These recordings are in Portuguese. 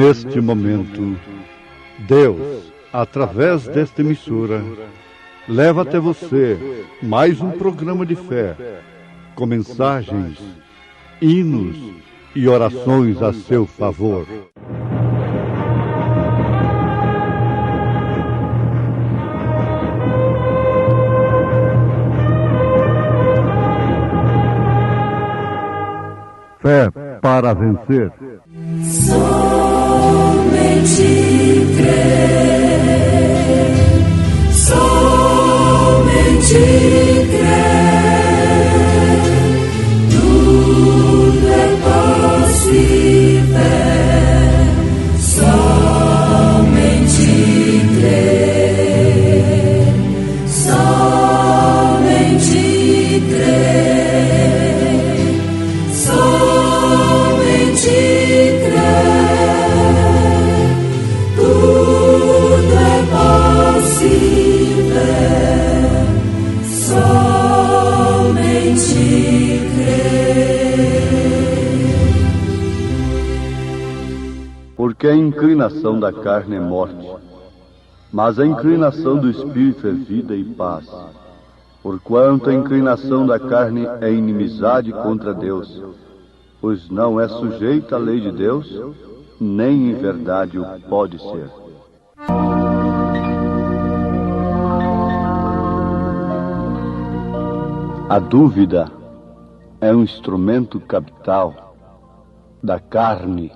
Neste momento, Deus, através desta emissora, leva até você mais um programa de fé, com mensagens, hinos e orações a seu favor. Fé para vencer. Somente crer, somente crer, tudo é possível, somente crer, somente crer, somente porque a inclinação da carne é morte, mas a inclinação do Espírito é vida e paz. Porquanto a inclinação da carne é inimizade contra Deus, pois não é sujeita à lei de Deus, nem em verdade o pode ser. A dúvida é um instrumento capital da carne.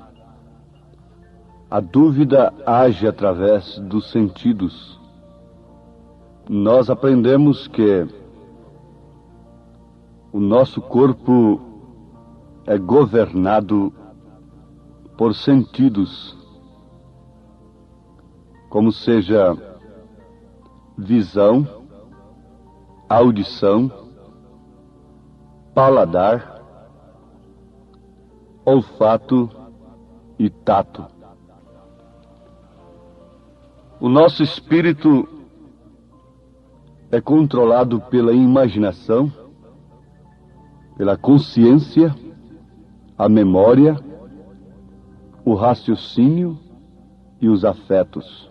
A dúvida age através dos sentidos. Nós aprendemos que o nosso corpo é governado por sentidos, como seja visão, audição, paladar, olfato e tato. O nosso espírito é controlado pela imaginação, pela consciência, a memória, o raciocínio e os afetos.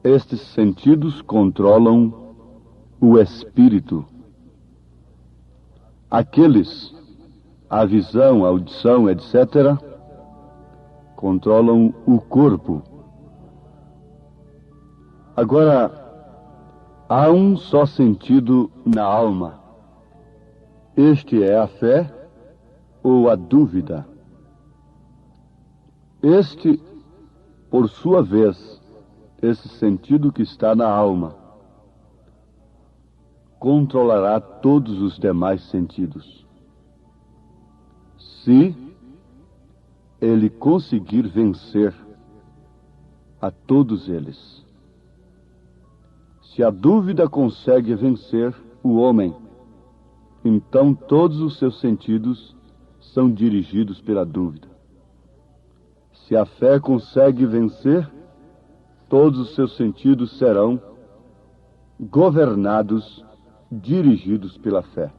Estes sentidos controlam o espírito. Aqueles, a visão, a audição, etc., controlam o corpo. Agora, há um só sentido na alma. Este é a fé ou a dúvida. Este, por sua vez, esse sentido que está na alma, controlará todos os demais sentidos. Se ele conseguir vencer a todos eles. Se a dúvida consegue vencer o homem, então todos os seus sentidos são dirigidos pela dúvida. Se a fé consegue vencer, todos os seus sentidos serão governados, dirigidos pela fé.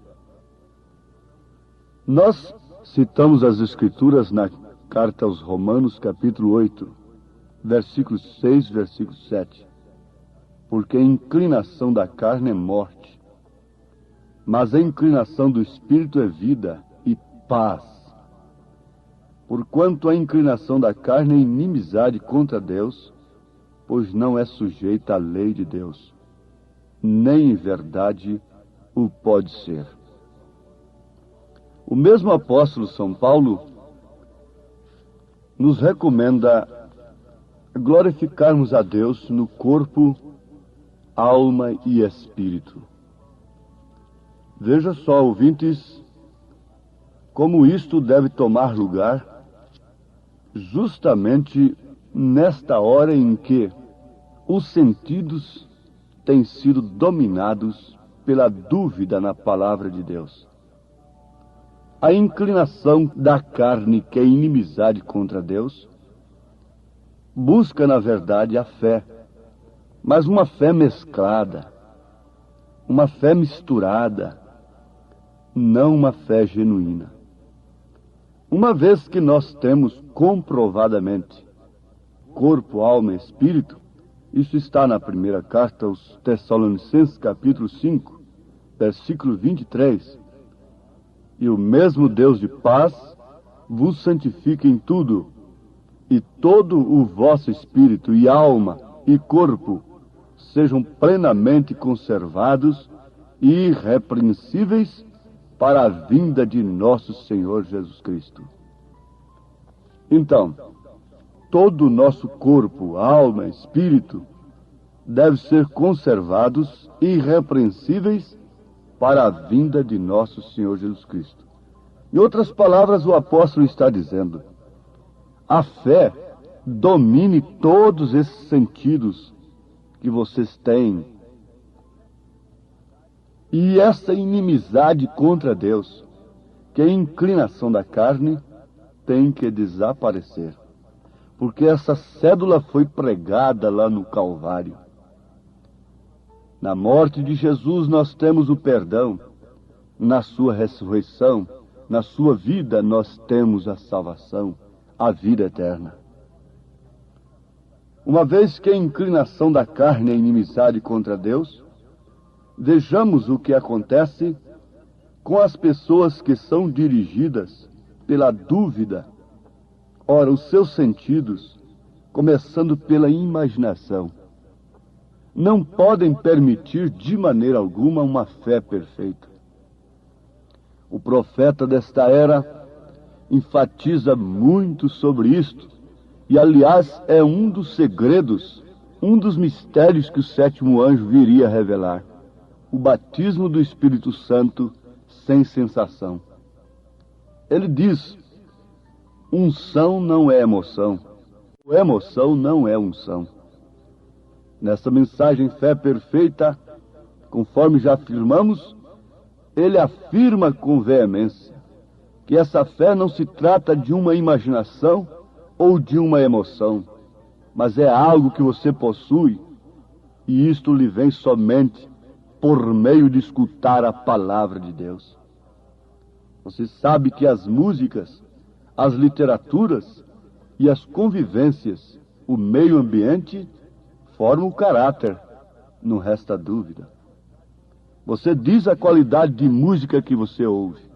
Nós citamos as Escrituras na carta aos Romanos, capítulo 8, versículo 6, versículo 7. Porque a inclinação da carne é morte, mas a inclinação do Espírito é vida e paz. Porquanto a inclinação da carne é inimizade contra Deus, pois não é sujeita à lei de Deus, nem em verdade o pode ser. O mesmo apóstolo São Paulo nos recomenda glorificarmos a Deus no corpo, alma e espírito. Veja só, ouvintes, como isto deve tomar lugar justamente nesta hora em que os sentidos têm sido dominados pela dúvida na palavra de Deus. A inclinação da carne, que é inimizade contra Deus, busca, na verdade, a fé, mas uma fé mesclada, uma fé misturada, não uma fé genuína. Uma vez que nós temos comprovadamente corpo, alma e espírito, isso está na primeira carta aos Tessalonicenses, capítulo 5, versículo 23. E o mesmo Deus de paz vos santifique em tudo, e todo o vosso espírito e alma e corpo sejam plenamente conservados e irrepreensíveis para a vinda de nosso Senhor Jesus Cristo. Então, todo o nosso corpo, alma, espírito, deve ser conservados irrepreensíveis para a vinda de nosso Senhor Jesus Cristo. Em outras palavras, o apóstolo está dizendo: a fé domine todos esses sentidos que vocês têm. E essa inimizade contra Deus, que é a inclinação da carne, tem que desaparecer. Porque essa cédula foi pregada lá no Calvário. Na morte de Jesus nós temos o perdão. Na sua ressurreição, na sua vida, nós temos a salvação, a vida eterna. Uma vez que a inclinação da carne é inimizade contra Deus, vejamos o que acontece com as pessoas que são dirigidas pela dúvida. Ora, os seus sentidos, começando pela imaginação, não podem permitir de maneira alguma uma fé perfeita. O profeta desta era enfatiza muito sobre isto, e aliás é um dos segredos, um dos mistérios que o sétimo anjo viria a revelar: o batismo do Espírito Santo sem sensação. Ele diz: unção não é emoção, emoção não é unção. Nessa mensagem Fé Perfeita, conforme já afirmamos, ele afirma com veemência que essa fé não se trata de uma imaginação ou de uma emoção, mas é algo que você possui, e isto lhe vem somente por meio de escutar a palavra de Deus. Você sabe que as músicas, as literaturas e as convivências, o meio ambiente, formam o caráter, não resta dúvida. Você diz a qualidade de música que você ouve.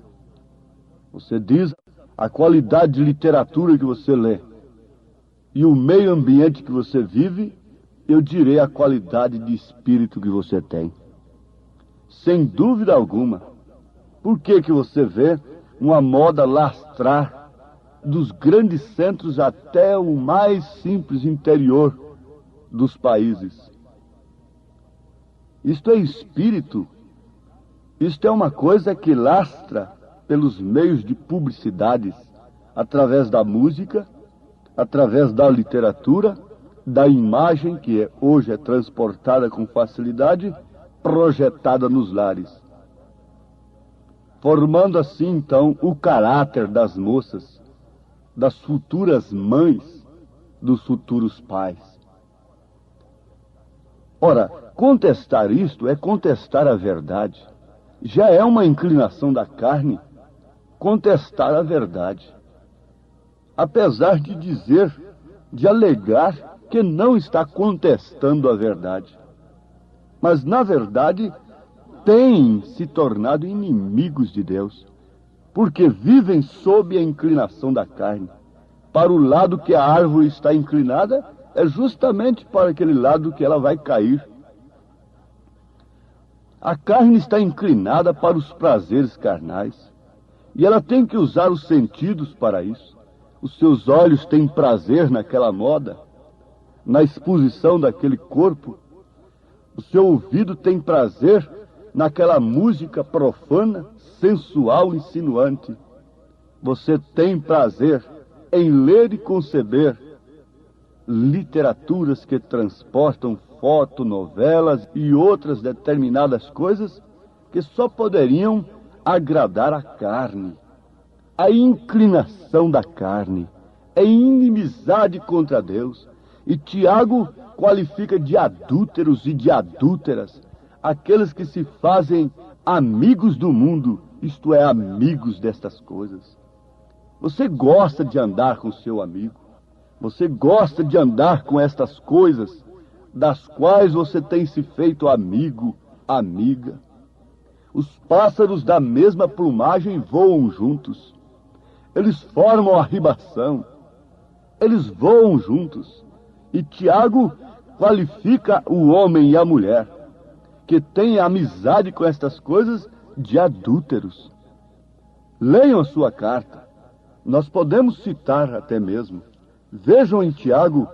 Você diz a qualidade de literatura que você lê. E o meio ambiente que você vive, eu direi a qualidade de espírito que você tem. Sem dúvida alguma. Por que você vê uma moda lastrar dos grandes centros até o mais simples interior dos países? Isto é espírito. Isto é uma coisa que lastra pelos meios de publicidades, através da música, através da literatura, da imagem que hoje é transportada com facilidade, projetada nos lares. Formando assim, então, o caráter das moças, das futuras mães, dos futuros pais. Ora, contestar isto é contestar a verdade. Já é uma inclinação da carne contestar a verdade. Apesar de dizer, de alegar que não está contestando a verdade. Mas, na verdade, têm se tornado inimigos de Deus, porque vivem sob a inclinação da carne. Para o lado que a árvore está inclinada, é justamente para aquele lado que ela vai cair. A carne está inclinada para os prazeres carnais, e ela tem que usar os sentidos para isso. Os seus olhos têm prazer naquela moda, na exposição daquele corpo. O seu ouvido tem prazer naquela música profana, sensual, insinuante. Você tem prazer em ler e conceber literaturas que transportam fotonovelas e outras determinadas coisas que só poderiam agradar a carne. A inclinação da carne é inimizade contra Deus. E Tiago qualifica de adúlteros e de adúlteras aqueles que se fazem amigos do mundo, isto é, amigos destas coisas. Você gosta de andar com seu amigo. Você gosta de andar com estas coisas das quais você tem se feito amigo, amiga. Os pássaros da mesma plumagem voam juntos. Eles formam a ribação. Eles voam juntos. E Tiago qualifica o homem e a mulher que têm amizade com estas coisas de adúlteros. Leiam a sua carta. Nós podemos citar até mesmo. Vejam em Tiago,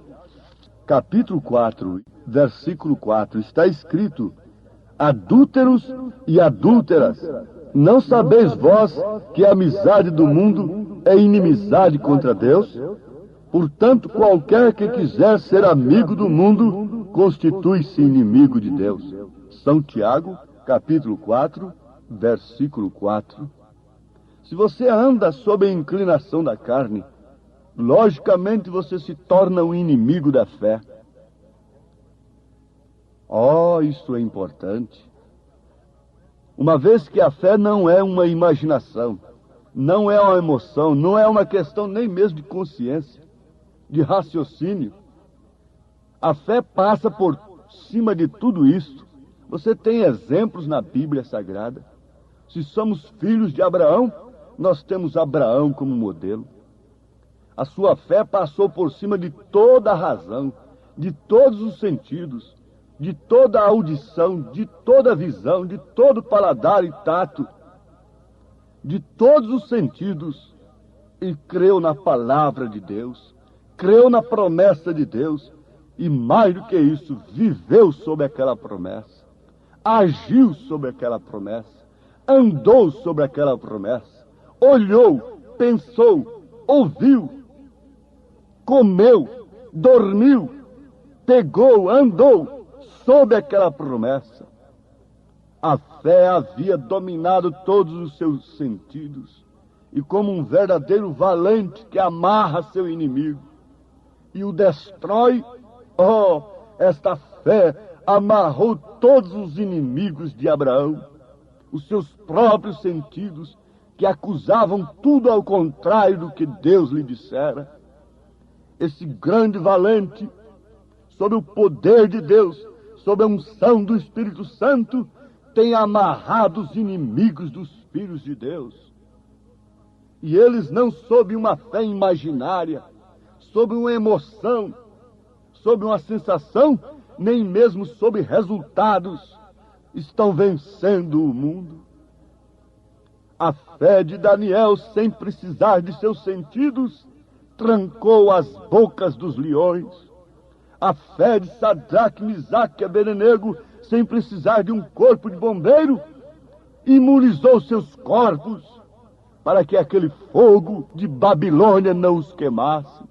capítulo 4, versículo 4. Está escrito: adúlteros e adúlteras, não sabeis vós que a amizade do mundo é inimizade contra Deus? Portanto, qualquer que quiser ser amigo do mundo, constitui-se inimigo de Deus. São Tiago, capítulo 4, versículo 4. Se você anda sob a inclinação da carne, logicamente você se torna um inimigo da fé. Oh, isso é importante. Uma vez que a fé não é uma imaginação, não é uma emoção, não é uma questão nem mesmo de consciência, de raciocínio. A fé passa por cima de tudo isso. Você tem exemplos na Bíblia Sagrada. Se somos filhos de Abraão, nós temos Abraão como modelo. A sua fé passou por cima de toda a razão, de todos os sentidos, de toda a audição, de toda a visão, de todo paladar e tato, de todos os sentidos, e creu na palavra de Deus, creu na promessa de Deus, e mais do que isso, viveu sob aquela promessa, agiu sobre aquela promessa, andou sobre aquela promessa, olhou, pensou, ouviu, comeu, dormiu, pegou, andou sob aquela promessa. A fé havia dominado todos os seus sentidos, e como um verdadeiro valente que amarra seu inimigo e o destrói, oh, esta fé amarrou todos os inimigos de Abraão, os seus próprios sentidos, que acusavam tudo ao contrário do que Deus lhe dissera. Esse grande valente, sob o poder de Deus, sob a unção do Espírito Santo, tem amarrado os inimigos dos filhos de Deus. E eles não sob uma fé imaginária, sob uma emoção, sob uma sensação, nem mesmo sob resultados, estão vencendo o mundo. A fé de Daniel, sem precisar de seus sentidos, trancou as bocas dos leões. A fé de Sadraque, Misaque e Abednego, sem precisar de um corpo de bombeiro, imunizou seus corpos para que aquele fogo de Babilônia não os queimasse.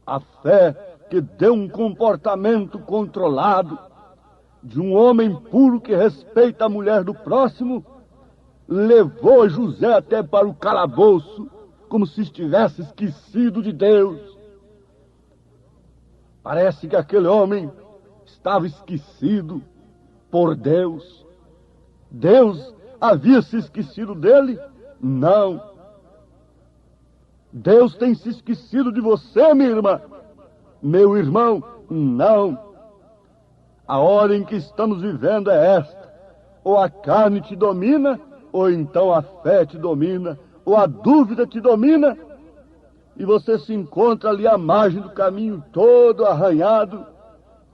A fé que deu um comportamento controlado de um homem puro que respeita a mulher do próximo, levou José até para o calabouço, como se estivesse esquecido de Deus. Parece que aquele homem estava esquecido por Deus. Deus havia se esquecido dele? Não. Deus tem se esquecido de você, minha irmã. Meu irmão, não. A hora em que estamos vivendo é esta. Ou a carne te domina, ou então a fé te domina, ou a dúvida te domina, e você se encontra ali à margem do caminho todo arranhado,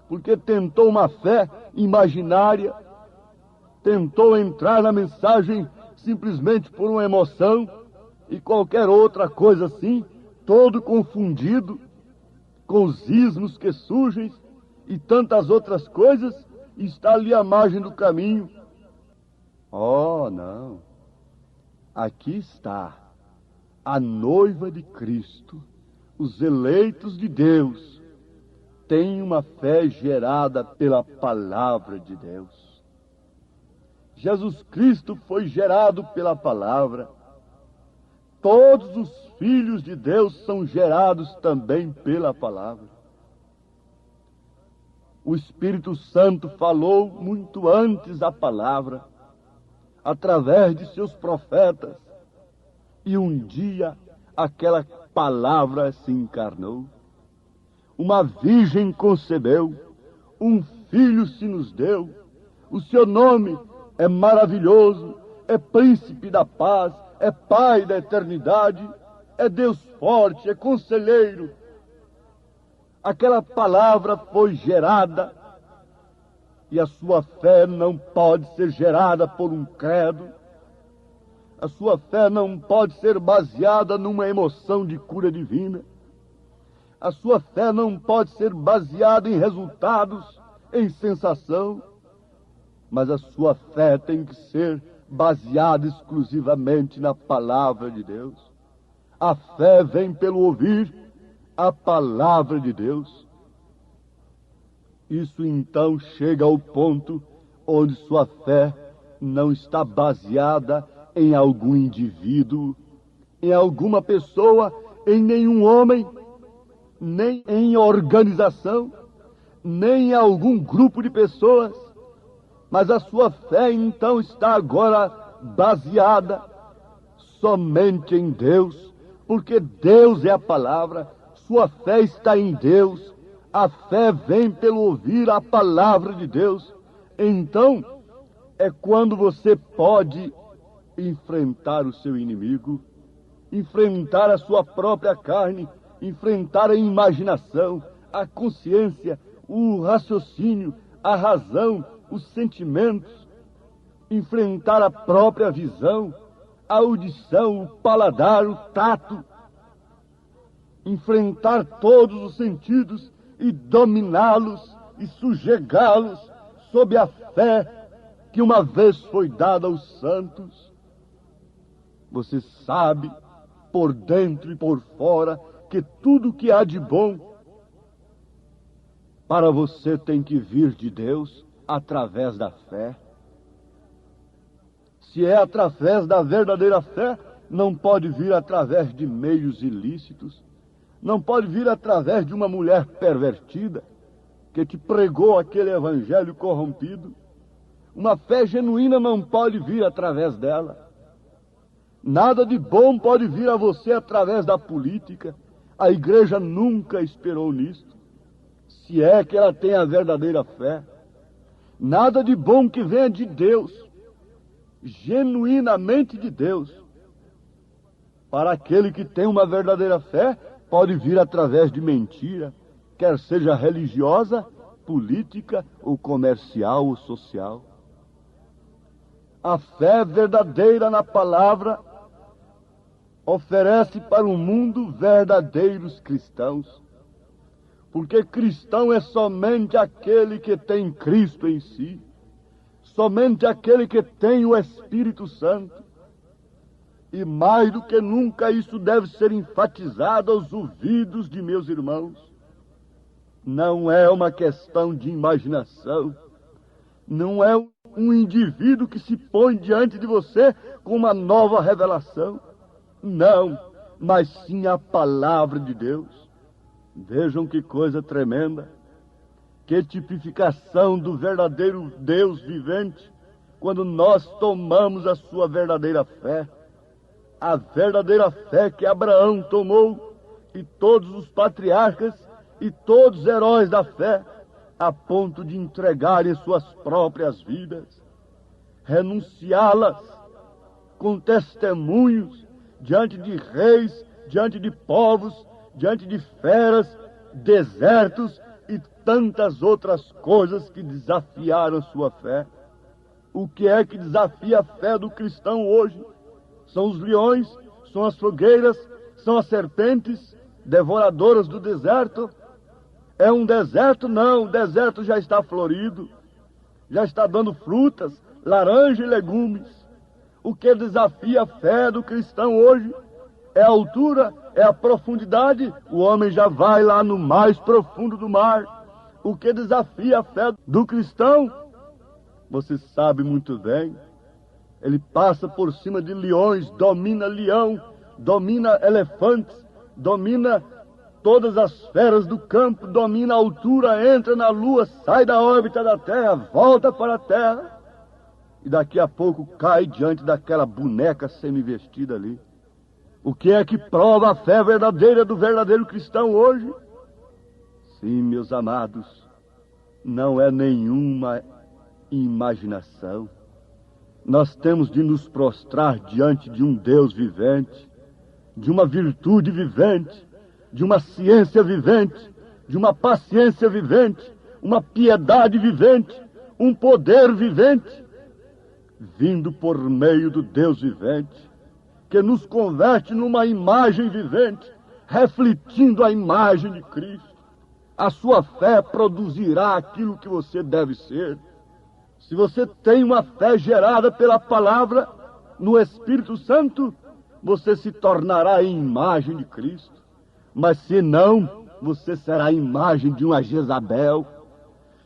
porque tentou uma fé imaginária, tentou entrar na mensagem simplesmente por uma emoção, e qualquer outra coisa assim, todo confundido, com os ismos que surgem, e tantas outras coisas, e está ali à margem do caminho. Oh, não. Aqui está a noiva de Cristo, os eleitos de Deus, têm uma fé gerada pela palavra de Deus. Jesus Cristo foi gerado pela palavra. Todos os filhos de Deus são gerados também pela palavra. O Espírito Santo falou muito antes a palavra, através de seus profetas, E um dia aquela palavra se encarnou. Uma virgem concebeu, um filho se nos deu. O seu nome é maravilhoso, é príncipe da paz, é pai da eternidade, é Deus forte, é conselheiro. Aquela palavra foi gerada e a sua fé não pode ser gerada por um credo. A sua fé não pode ser baseada numa emoção de cura divina. A sua fé não pode ser baseada em resultados, em sensação. Mas a sua fé tem que ser baseada exclusivamente na palavra de Deus. A fé vem pelo ouvir a palavra de Deus. Isso então chega ao ponto onde sua fé não está baseada em algum indivíduo, em alguma pessoa, em nenhum homem, nem em organização, nem em algum grupo de pessoas, mas a sua fé então está agora baseada somente em Deus, porque Deus é a palavra, sua fé está em Deus, a fé vem pelo ouvir a palavra de Deus. Então, é quando você pode enfrentar o seu inimigo, enfrentar a sua própria carne, enfrentar a imaginação, a consciência, o raciocínio, a razão, os sentimentos, enfrentar a própria visão, a audição, o paladar, o tato, enfrentar todos os sentidos e dominá-los e sujegá-los sob a fé que uma vez foi dada aos santos. Você sabe, por dentro e por fora, que tudo que há de bom para você tem que vir de Deus através da fé. Se é através da verdadeira fé, não pode vir através de meios ilícitos, não pode vir através de uma mulher pervertida que te pregou aquele evangelho corrompido. Uma fé genuína não pode vir através dela. Nada de bom pode vir a você através da política. A igreja nunca esperou nisto, se é que ela tem a verdadeira fé. Nada de bom que venha de Deus, genuinamente de Deus, para aquele que tem uma verdadeira fé, pode vir através de mentira, quer seja religiosa, política, ou comercial, ou social. A fé verdadeira na palavra oferece para o mundo verdadeiros cristãos. Porque cristão é somente aquele que tem Cristo em si, somente aquele que tem o Espírito Santo. E mais do que nunca isso deve ser enfatizado aos ouvidos de meus irmãos. Não é uma questão de imaginação, não é um indivíduo que se põe diante de você com uma nova revelação. Não, mas sim a palavra de Deus. Vejam que coisa tremenda, que tipificação do verdadeiro Deus vivente, quando nós tomamos a sua verdadeira fé, a verdadeira fé que Abraão tomou, e todos os patriarcas, e todos os heróis da fé, a ponto de entregarem suas próprias vidas, renunciá-las com testemunhos, diante de reis, diante de povos, diante de feras, desertos e tantas outras coisas que desafiaram sua fé. O que é que desafia a fé do cristão hoje? São os leões, são as fogueiras, são as serpentes devoradoras do deserto. É um deserto? Não, o deserto já está florido, já está dando frutas, laranja e legumes. O que desafia a fé do cristão hoje é a altura, é a profundidade. O homem já vai lá no mais profundo do mar. O que desafia a fé do cristão, você sabe muito bem, ele passa por cima de leões, domina leão, domina elefantes, domina todas as feras do campo, domina a altura, entra na lua, sai da órbita da terra, volta para a terra, e daqui a pouco cai diante daquela boneca semivestida ali. O que é que prova a fé verdadeira do verdadeiro cristão hoje? Sim, meus amados, não é nenhuma imaginação. Nós temos de nos prostrar diante de um Deus vivente, de uma virtude vivente, de uma ciência vivente, de uma paciência vivente, uma piedade vivente, um poder vivente, vindo por meio do Deus vivente, que nos converte numa imagem vivente, refletindo a imagem de Cristo. A sua fé produzirá aquilo que você deve ser. Se você tem uma fé gerada pela palavra no Espírito Santo, você se tornará a imagem de Cristo. Mas se não, você será a imagem de uma Jezabel,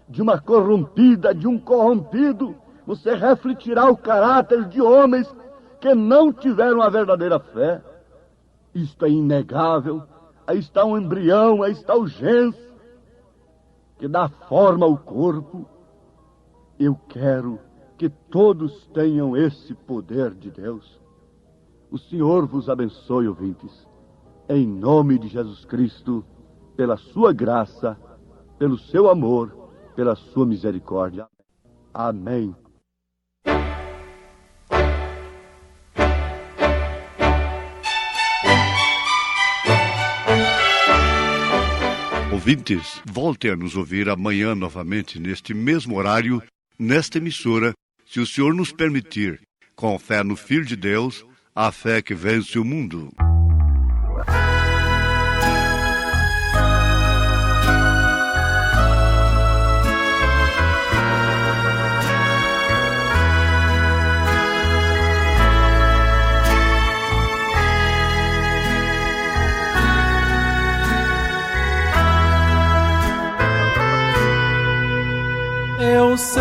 de uma corrompida, de um corrompido. Você refletirá o caráter de homens que não tiveram a verdadeira fé. Isto é inegável. Aí está um embrião, aí está o gens, que dá forma ao corpo. Eu quero que todos tenham esse poder de Deus. O Senhor vos abençoe, ouvintes, em nome de Jesus Cristo, pela sua graça, pelo seu amor, pela sua misericórdia. Amém. Ouvintes, voltem a nos ouvir amanhã novamente, neste mesmo horário, nesta emissora, se o Senhor nos permitir, com fé no Filho de Deus, a fé que vence o mundo. Eu sei,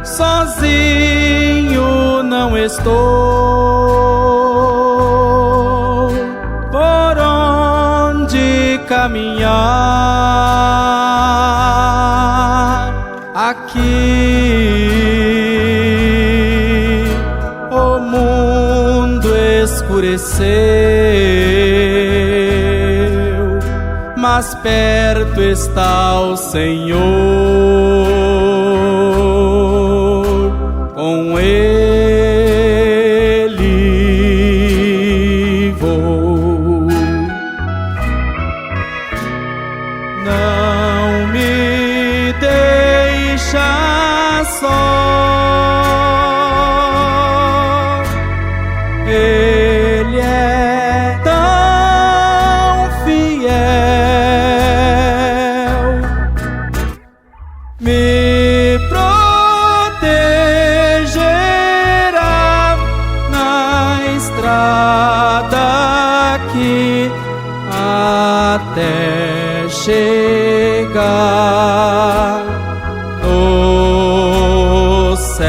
sozinho não estou, por onde caminhar. Aqui o mundo escureceu, mas perto está o Senhor, com Ele vou. Não me deixa só, Ele é tão fiel, me protegerá na estrada aqui até chegar no céu.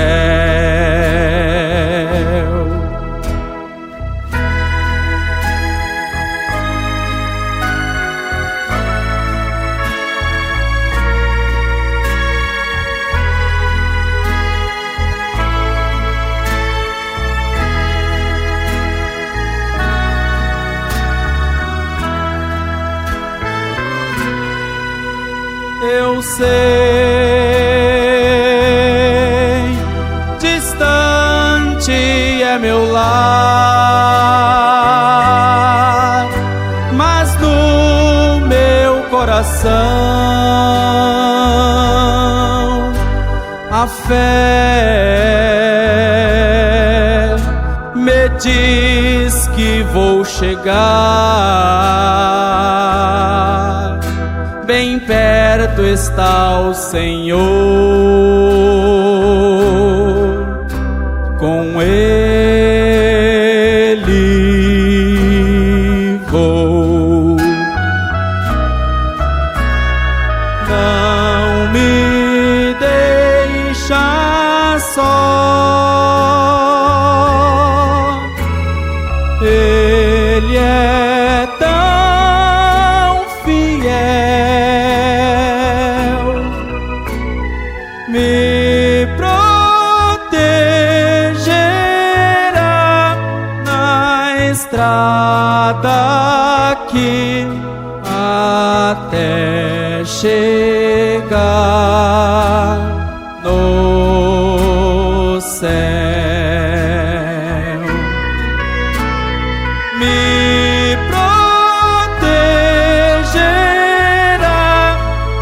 Eu sei, distante é meu lar, mas no meu coração a fé me diz que vou chegar. Bem perto está o Senhor, com Ele vou. Não me deixa só, Ele é tão fiel, me protegerá estrada aqui até chegar no céu. Me protegerá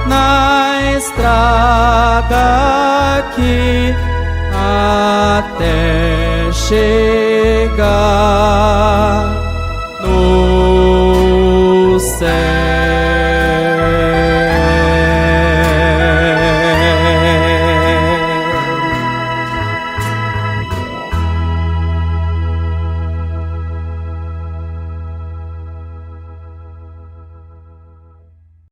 na estrada aqui até chegar